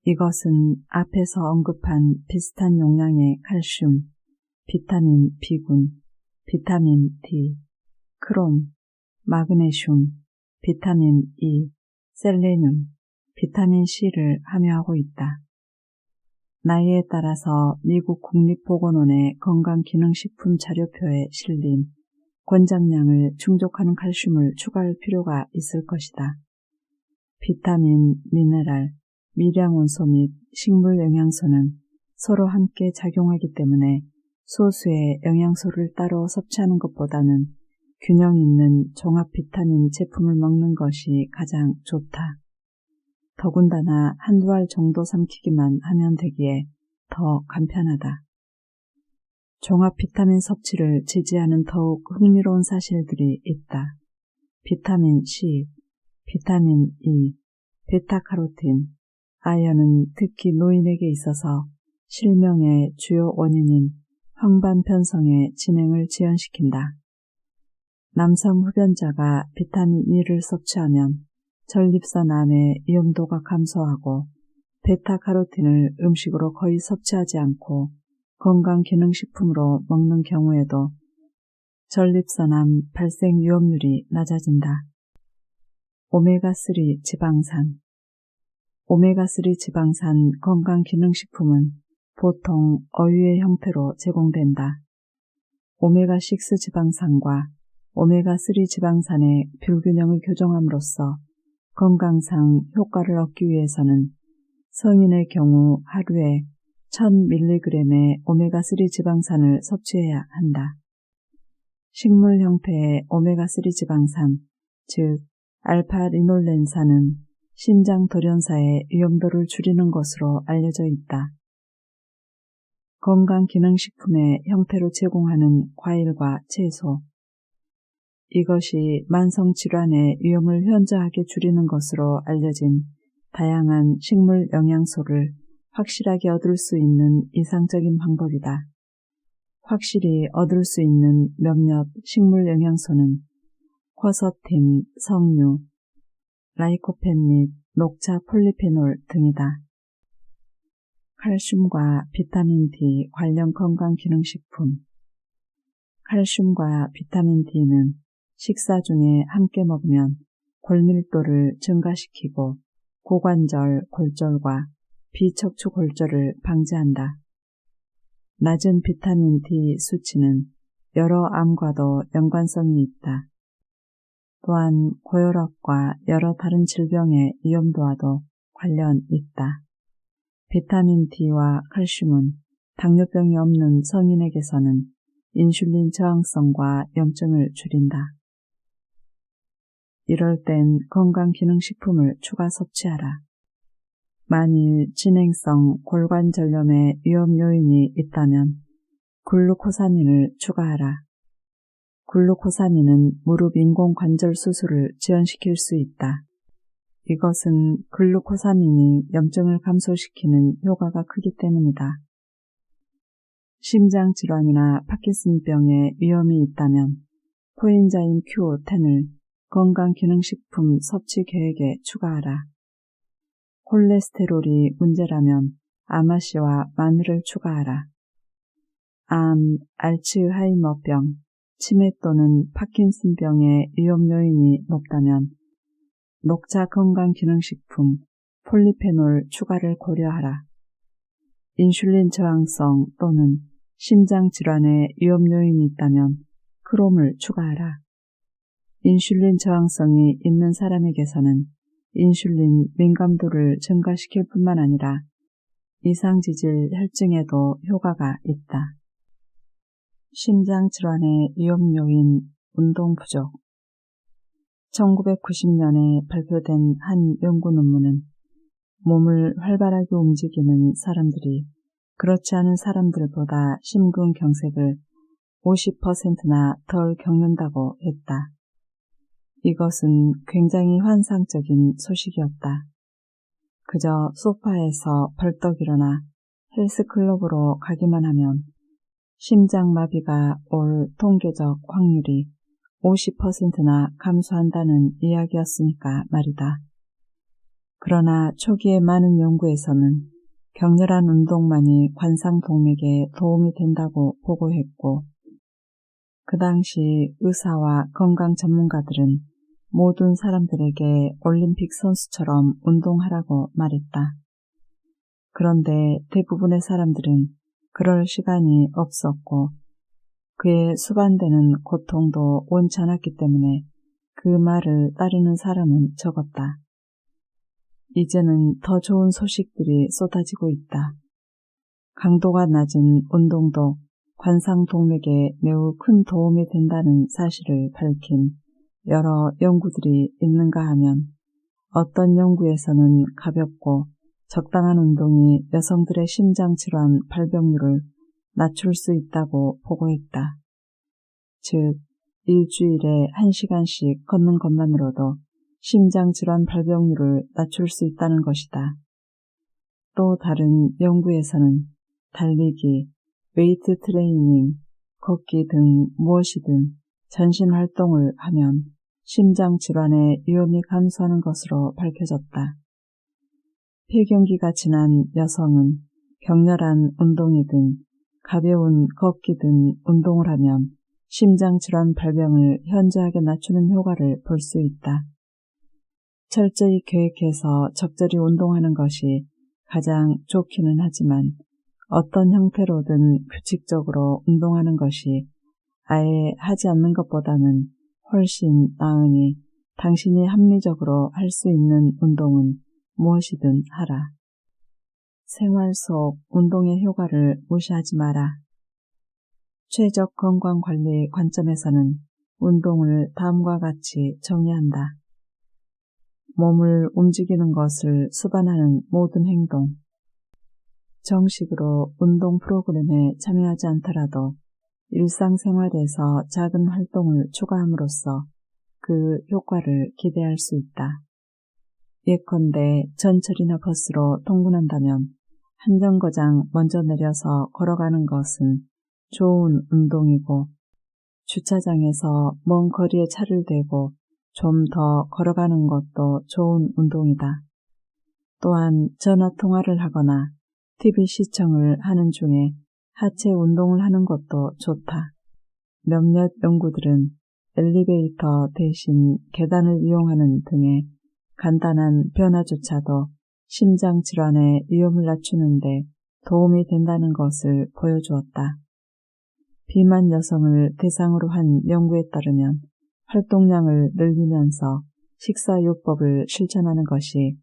이것은 앞에서 언급한 비슷한 용량의 칼슘, 비타민 B군, 비타민 D, 크롬, 마그네슘, 비타민 E, 셀레늄, 비타민 C를 함유하고 있다. 나이에 따라서 미국 국립보건원의 건강기능식품 자료표에 실린 권장량을 충족하는 칼슘을 추가할 필요가 있을 것이다. 비타민, 미네랄, 미량원소 및 식물 영양소는 서로 함께 작용하기 때문에 소수의 영양소를 따로 섭취하는 것보다는 균형 있는 종합 비타민 제품을 먹는 것이 가장 좋다. 더군다나 한두 알 정도 삼키기만 하면 되기에 더 간편하다. 종합 비타민 섭취를 지지하는 더욱 흥미로운 사실들이 있다. 비타민 C, 비타민 E, 베타카로틴, 아연은 특히 노인에게 있어서 실명의 주요 원인인 황반변성의 진행을 지연시킨다. 남성 흡연자가 비타민 E를 섭취하면 전립선암의 위험도가 감소하고 베타카로틴을 음식으로 거의 섭취하지 않고 건강기능식품으로 먹는 경우에도 전립선암 발생 위험률이 낮아진다. 오메가3 지방산 오메가3 지방산 건강기능식품은 보통 어유의 형태로 제공된다. 오메가6 지방산과 오메가3 지방산의 불균형을 교정함으로써 건강상 효과를 얻기 위해서는 성인의 경우 하루에 1000mg의 오메가3 지방산을 섭취해야 한다. 식물 형태의 오메가3 지방산, 즉 알파리놀렌산은 심장 돌연사의 위험도를 줄이는 것으로 알려져 있다. 건강기능식품의 형태로 제공하는 과일과 채소, 이것이 만성질환의 위험을 현저하게 줄이는 것으로 알려진 다양한 식물 영양소를 확실하게 얻을 수 있는 이상적인 방법이다. 확실히 얻을 수 있는 몇몇 식물 영양소는 쿼서틴, 석류, 라이코펜 및 녹차 폴리페놀 등이다. 칼슘과 비타민 D 관련 건강기능식품. 칼슘과 비타민 D는 식사 중에 함께 먹으면 골밀도를 증가시키고 고관절, 골절과 비척추 골절을 방지한다. 낮은 비타민 D 수치는 여러 암과도 연관성이 있다. 또한 고혈압과 여러 다른 질병의 위험도와도 관련 있다. 비타민 D와 칼슘은 당뇨병이 없는 성인에게서는 인슐린 저항성과 염증을 줄인다. 이럴 땐 건강기능식품을 추가 섭취하라. 만일 진행성 골관절염의 위험 요인이 있다면 글루코사민을 추가하라. 글루코사민은 무릎 인공관절 수술을 지연시킬 수 있다. 이것은 글루코사민이 염증을 감소시키는 효과가 크기 때문이다. 심장질환이나 파킨슨병의 위험이 있다면 코엔자임 Q10을 건강기능식품 섭취 계획에 추가하라. 콜레스테롤이 문제라면 아마씨와 마늘을 추가하라. 암, 알츠하이머병, 치매 또는 파킨슨병의 위험 요인이 높다면 녹차 건강기능식품, 폴리페놀 추가를 고려하라. 인슐린 저항성 또는 심장질환의 위험 요인이 있다면 크롬을 추가하라. 인슐린 저항성이 있는 사람에게서는 인슐린 민감도를 증가시킬 뿐만 아니라 이상지질 혈증에도 효과가 있다. 심장질환의 위험 요인 운동 부족. 1990년에 발표된 한 연구 논문은 몸을 활발하게 움직이는 사람들이 그렇지 않은 사람들보다 심근경색을 50%나 덜 겪는다고 했다. 이것은 굉장히 환상적인 소식이었다. 그저 소파에서 벌떡 일어나 헬스클럽으로 가기만 하면 심장마비가 올 통계적 확률이 50%나 감소한다는 이야기였으니까 말이다. 그러나 초기의 많은 연구에서는 격렬한 운동만이 관상동맥에 도움이 된다고 보고했고, 그 당시 의사와 건강 전문가들은 모든 사람들에게 올림픽 선수처럼 운동하라고 말했다. 그런데 대부분의 사람들은 그럴 시간이 없었고 그의 수반되는 고통도 원치 않았기 때문에 그 말을 따르는 사람은 적었다. 이제는 더 좋은 소식들이 쏟아지고 있다. 강도가 낮은 운동도 관상동맥에 매우 큰 도움이 된다는 사실을 밝힌 여러 연구들이 있는가 하면 어떤 연구에서는 가볍고 적당한 운동이 여성들의 심장질환 발병률을 낮출 수 있다고 보고했다. 즉, 일주일에 1시간씩 걷는 것만으로도 심장질환 발병률을 낮출 수 있다는 것이다. 또 다른 연구에서는 달리기, 웨이트 트레이닝, 걷기 등 무엇이든 전신 활동을 하면 심장질환의 위험이 감소하는 것으로 밝혀졌다. 폐경기가 지난 여성은 격렬한 운동이든 가벼운 걷기든 운동을 하면 심장질환 발병을 현저하게 낮추는 효과를 볼 수 있다. 철저히 계획해서 적절히 운동하는 것이 가장 좋기는 하지만 어떤 형태로든 규칙적으로 운동하는 것이 아예 하지 않는 것보다는 훨씬 나으니 당신이 합리적으로 할 수 있는 운동은 무엇이든 하라. 생활 속 운동의 효과를 무시하지 마라. 최적 건강관리 관점에서는 운동을 다음과 같이 정의한다. 몸을 움직이는 것을 수반하는 모든 행동. 정식으로 운동 프로그램에 참여하지 않더라도 일상생활에서 작은 활동을 추가함으로써 그 효과를 기대할 수 있다. 예컨대 전철이나 버스로 통근한다면 한 정거장 먼저 내려서 걸어가는 것은 좋은 운동이고, 주차장에서 먼 거리에 차를 대고 좀 더 걸어가는 것도 좋은 운동이다. 또한 전화통화를 하거나 TV 시청을 하는 중에 하체 운동을 하는 것도 좋다. 몇몇 연구들은 엘리베이터 대신 계단을 이용하는 등의 간단한 변화조차도 심장질환의 위험을 낮추는 데 도움이 된다는 것을 보여주었다. 비만 여성을 대상으로 한 연구에 따르면 활동량을 늘리면서 식사요법을 실천하는 것이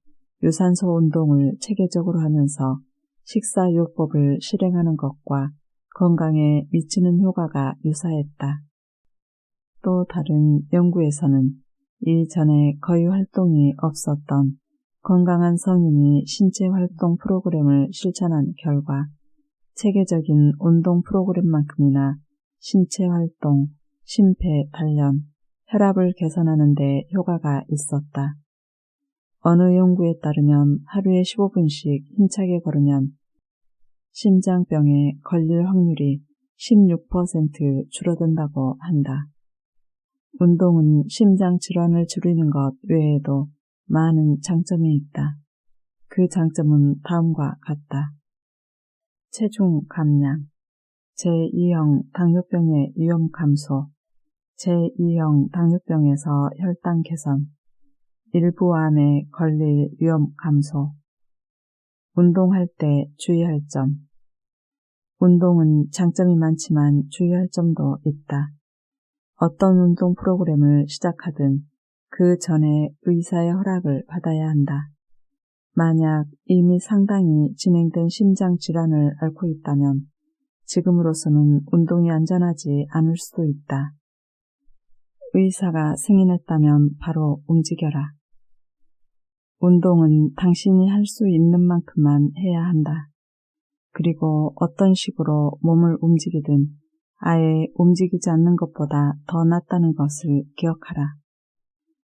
유산소 운동을 체계적으로 하면서 식사요법을 실행하는 것과 건강에 미치는 효과가 유사했다. 또 다른 연구에서는 이전에 거의 활동이 없었던 건강한 성인이 신체 활동 프로그램을 실천한 결과 체계적인 운동 프로그램만큼이나 신체 활동, 심폐 단련, 혈압을 개선하는 데 효과가 있었다. 어느 연구에 따르면 하루에 15분씩 힘차게 걸으면 심장병에 걸릴 확률이 16% 줄어든다고 한다. 운동은 심장 질환을 줄이는 것 외에도 많은 장점이 있다. 그 장점은 다음과 같다. 체중 감량, 제2형 당뇨병의 위험 감소, 제2형 당뇨병에서 혈당 개선, 일부 암에 걸릴 위험 감소, 운동할 때 주의할 점. 운동은 장점이 많지만 주의할 점도 있다. 어떤 운동 프로그램을 시작하든 그 전에 의사의 허락을 받아야 한다. 만약 이미 상당히 진행된 심장 질환을 앓고 있다면 지금으로서는 운동이 안전하지 않을 수도 있다. 의사가 승인했다면 바로 움직여라. 운동은 당신이 할 수 있는 만큼만 해야 한다. 그리고 어떤 식으로 몸을 움직이든 아예 움직이지 않는 것보다 더 낫다는 것을 기억하라.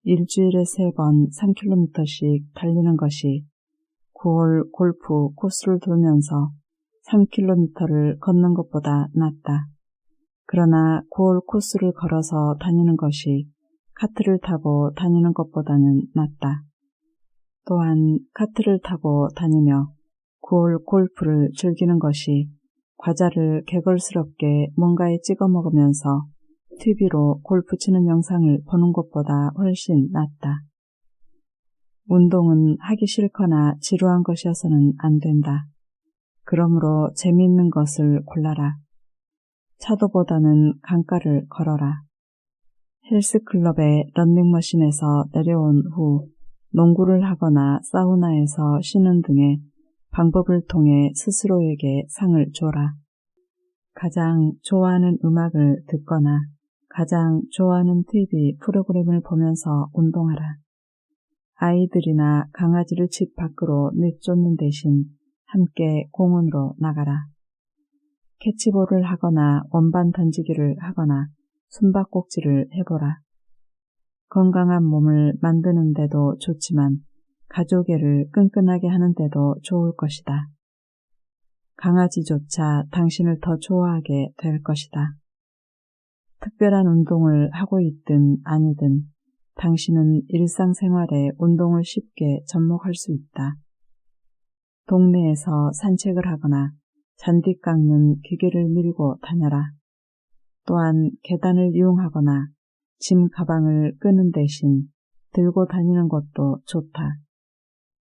일주일에 3번 3km씩 달리는 것이 9홀 골프 코스를 돌면서 3km를 걷는 것보다 낫다. 그러나 9홀 코스를 걸어서 다니는 것이 카트를 타고 다니는 것보다는 낫다. 또한 카트를 타고 다니며 9홀 골프를 즐기는 것이 과자를 개걸스럽게 뭔가에 찍어 먹으면서 TV로 골프 치는 영상을 보는 것보다 훨씬 낫다. 운동은 하기 싫거나 지루한 것이어서는 안 된다. 그러므로 재미있는 것을 골라라. 차도보다는 강가를 걸어라. 헬스클럽의 런닝머신에서 내려온 후 농구를 하거나 사우나에서 쉬는 등의 방법을 통해 스스로에게 상을 줘라. 가장 좋아하는 음악을 듣거나 가장 좋아하는 TV 프로그램을 보면서 운동하라. 아이들이나 강아지를 집 밖으로 내쫓는 대신 함께 공원으로 나가라. 캐치볼을 하거나 원반 던지기를 하거나 숨바꼭질을 해보라. 건강한 몸을 만드는 데도 좋지만 가족애를 끈끈하게 하는 데도 좋을 것이다. 강아지조차 당신을 더 좋아하게 될 것이다. 특별한 운동을 하고 있든 아니든 당신은 일상생활에 운동을 쉽게 접목할 수 있다. 동네에서 산책을 하거나 잔디 깎는 기계를 밀고 다녀라. 또한 계단을 이용하거나 짐 가방을 끄는 대신 들고 다니는 것도 좋다.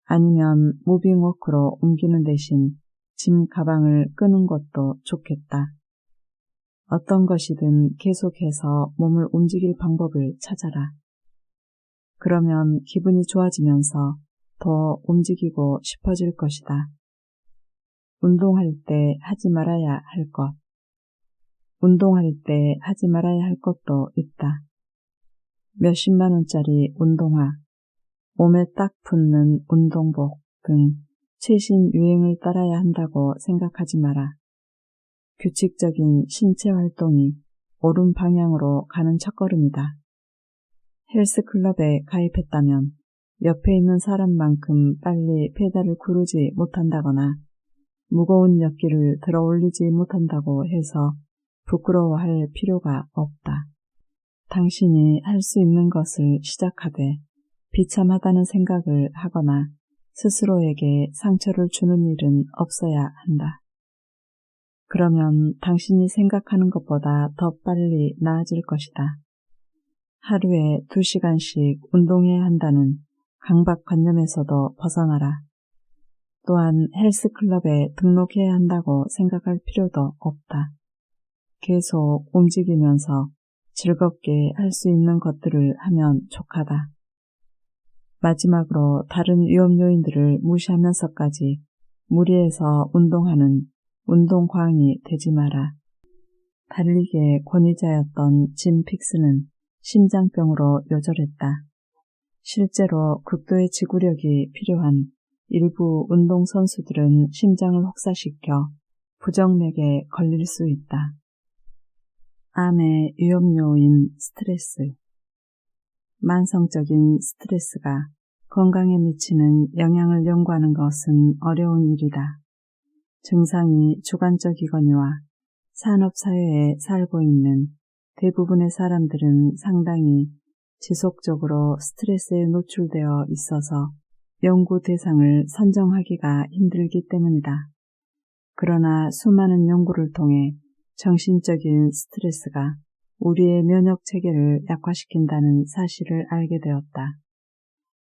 아니면 무빙워크로 옮기는 대신 짐 가방을 끄는 것도 좋겠다. 어떤 것이든 계속해서 몸을 움직일 방법을 찾아라. 그러면 기분이 좋아지면서 더 움직이고 싶어질 것이다. 운동할 때 하지 말아야 할 것. 운동할 때 하지 말아야 할 것도 있다. 몇십만 원짜리 운동화, 몸에 딱 붙는 운동복 등 최신 유행을 따라야 한다고 생각하지 마라. 규칙적인 신체 활동이 옳은 방향으로 가는 첫걸음이다. 헬스클럽에 가입했다면 옆에 있는 사람만큼 빨리 페달을 구르지 못한다거나 무거운 역기를 들어 올리지 못한다고 해서 부끄러워할 필요가 없다. 당신이 할 수 있는 것을 시작하되 비참하다는 생각을 하거나 스스로에게 상처를 주는 일은 없어야 한다. 그러면 당신이 생각하는 것보다 더 빨리 나아질 것이다. 하루에 2시간씩 운동해야 한다는 강박관념에서도 벗어나라. 또한 헬스클럽에 등록해야 한다고 생각할 필요도 없다. 계속 움직이면서 즐겁게 할 수 있는 것들을 하면 족하다. 마지막으로 다른 위험 요인들을 무시하면서까지 무리해서 운동하는 운동광이 되지 마라. 달리기의 권위자였던 짐 픽스는 심장병으로 요절했다. 실제로 극도의 지구력이 필요한 일부 운동선수들은 심장을 혹사시켜 부정맥에 걸릴 수 있다. 암의 위험 요인 스트레스. 만성적인 스트레스가 건강에 미치는 영향을 연구하는 것은 어려운 일이다. 증상이 주관적이거니와 산업사회에 살고 있는 대부분의 사람들은 상당히 지속적으로 스트레스에 노출되어 있어서 연구 대상을 선정하기가 힘들기 때문이다. 그러나 수많은 연구를 통해 정신적인 스트레스가 우리의 면역 체계를 약화시킨다는 사실을 알게 되었다.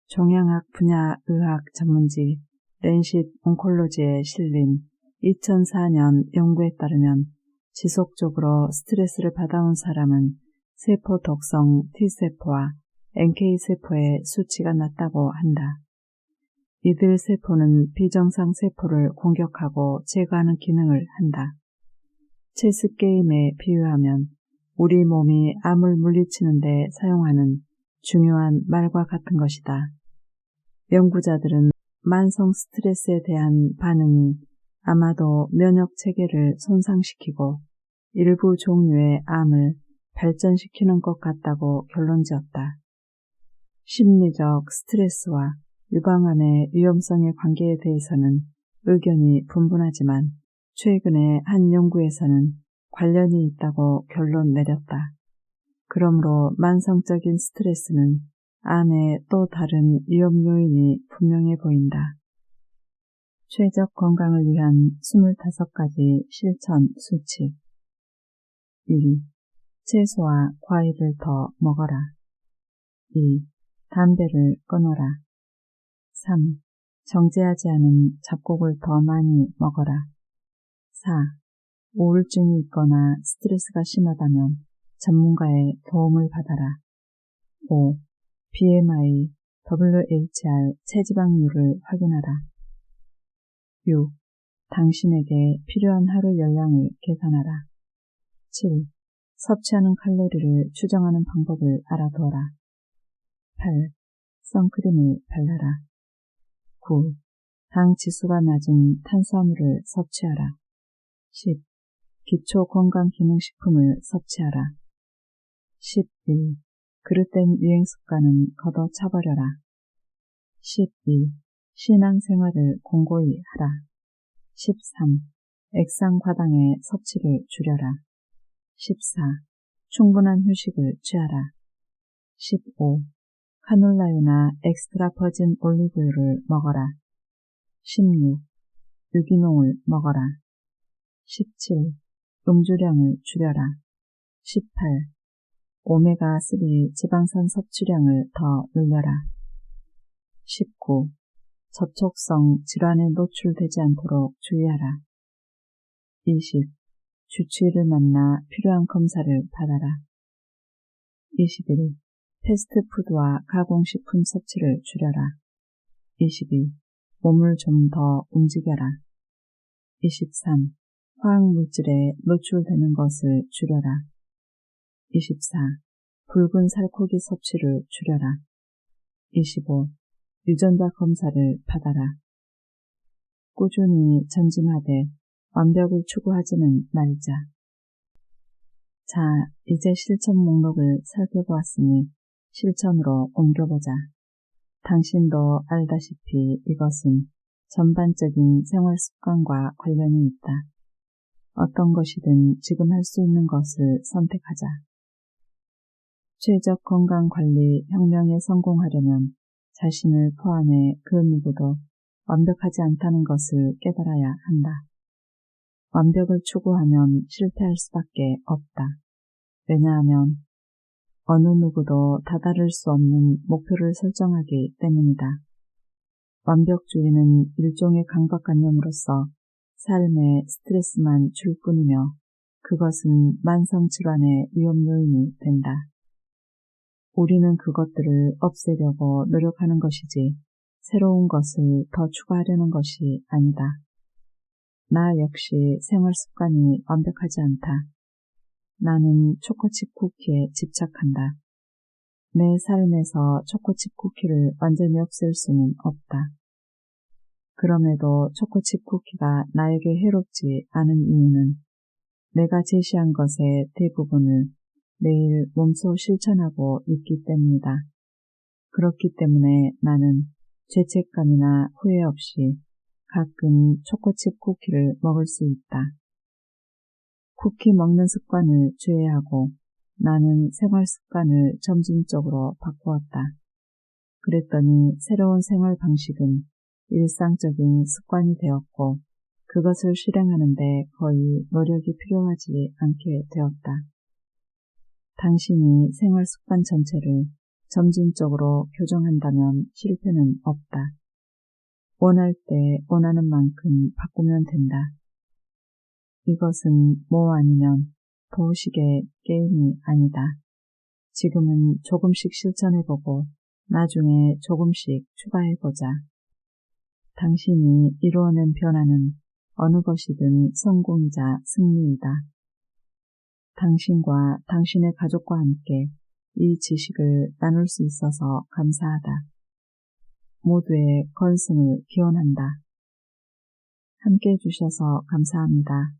종양학 분야 의학 전문지 랜싯 온콜로지에 실린 2004년 연구에 따르면 지속적으로 스트레스를 받아온 사람은 세포 독성 T세포와 NK세포의 수치가 낮다고 한다. 이들 세포는 비정상 세포를 공격하고 제거하는 기능을 한다. 체스 게임에 비유하면 우리 몸이 암을 물리치는 데 사용하는 중요한 말과 같은 것이다. 연구자들은 만성 스트레스에 대한 반응이 아마도 면역 체계를 손상시키고 일부 종류의 암을 발전시키는 것 같다고 결론지었다. 심리적 스트레스와 유방암의 위험성의 관계에 대해서는 의견이 분분하지만 최근에 한 연구에서는 관련이 있다고 결론 내렸다. 그러므로 만성적인 스트레스는 암의 또 다른 위험 요인이 분명해 보인다. 최적 건강을 위한 25가지 실천 수칙 1. 채소와 과일을 더 먹어라. 2. 담배를 끊어라. 3. 정제하지 않은 잡곡을 더 많이 먹어라. 4. 우울증이 있거나 스트레스가 심하다면 전문가의 도움을 받아라. 5. BMI, WHR 체지방률을 확인하라. 6. 당신에게 필요한 하루 열량을 계산하라. 7. 섭취하는 칼로리를 추정하는 방법을 알아두어라. 8. 선크림을 발라라. 9. 당 지수가 낮은 탄수화물을 섭취하라. 10. 기초 건강기능식품을 섭취하라. 11. 그릇된 유행 습관은 걷어차버려라. 12. 신앙생활을 공고히 하라. 13. 액상과당의 섭취를 줄여라. 14. 충분한 휴식을 취하라. 15. 카놀라유나 엑스트라 버진 올리브유를 먹어라. 16. 유기농을 먹어라. 17. 음주량을 줄여라. 18. 오메가3 지방산 섭취량을 더 늘려라. 19. 접촉성 질환에 노출되지 않도록 주의하라. 20. 주치의를 만나 필요한 검사를 받아라. 21. 패스트푸드와 가공식품 섭취를 줄여라. 22. 몸을 좀 더 움직여라. 23. 화학물질에 노출되는 것을 줄여라. 24. 붉은 살코기 섭취를 줄여라. 25. 유전자 검사를 받아라. 꾸준히 전진하되 완벽을 추구하지는 말자. 자, 이제 실천 목록을 살펴보았으니 실천으로 옮겨보자. 당신도 알다시피 이것은 전반적인 생활 습관과 관련이 있다. 어떤 것이든 지금 할 수 있는 것을 선택하자. 최적 건강관리 혁명에 성공하려면 자신을 포함해 그 누구도 완벽하지 않다는 것을 깨달아야 한다. 완벽을 추구하면 실패할 수밖에 없다. 왜냐하면 어느 누구도 다다를 수 없는 목표를 설정하기 때문이다. 완벽주의는 일종의 강박관념으로서 삶에 스트레스만 줄 뿐이며 그것은 만성질환의 위험 요인이 된다. 우리는 그것들을 없애려고 노력하는 것이지 새로운 것을 더 추가하려는 것이 아니다. 나 역시 생활 습관이 완벽하지 않다. 나는 초코칩 쿠키에 집착한다. 내 삶에서 초코칩 쿠키를 완전히 없앨 수는 없다. 그럼에도 초코칩 쿠키가 나에게 해롭지 않은 이유는 내가 제시한 것의 대부분을 매일 몸소 실천하고 있기 때문이다. 그렇기 때문에 나는 죄책감이나 후회 없이 가끔 초코칩 쿠키를 먹을 수 있다. 쿠키 먹는 습관을 제외하고 나는 생활 습관을 점진적으로 바꾸었다. 그랬더니 새로운 생활 방식은 일상적인 습관이 되었고 그것을 실행하는데 거의 노력이 필요하지 않게 되었다. 당신이 생활 습관 전체를 점진적으로 교정한다면 실패는 없다. 원할 때 원하는 만큼 바꾸면 된다. 이것은 뭐 아니면 도식의 게임이 아니다. 지금은 조금씩 실천해보고 나중에 조금씩 추가해보자. 당신이 이루어낸 변화는 어느 것이든 성공이자 승리이다. 당신과 당신의 가족과 함께 이 지식을 나눌 수 있어서 감사하다. 모두의 건승을 기원한다. 함께 해주셔서 감사합니다.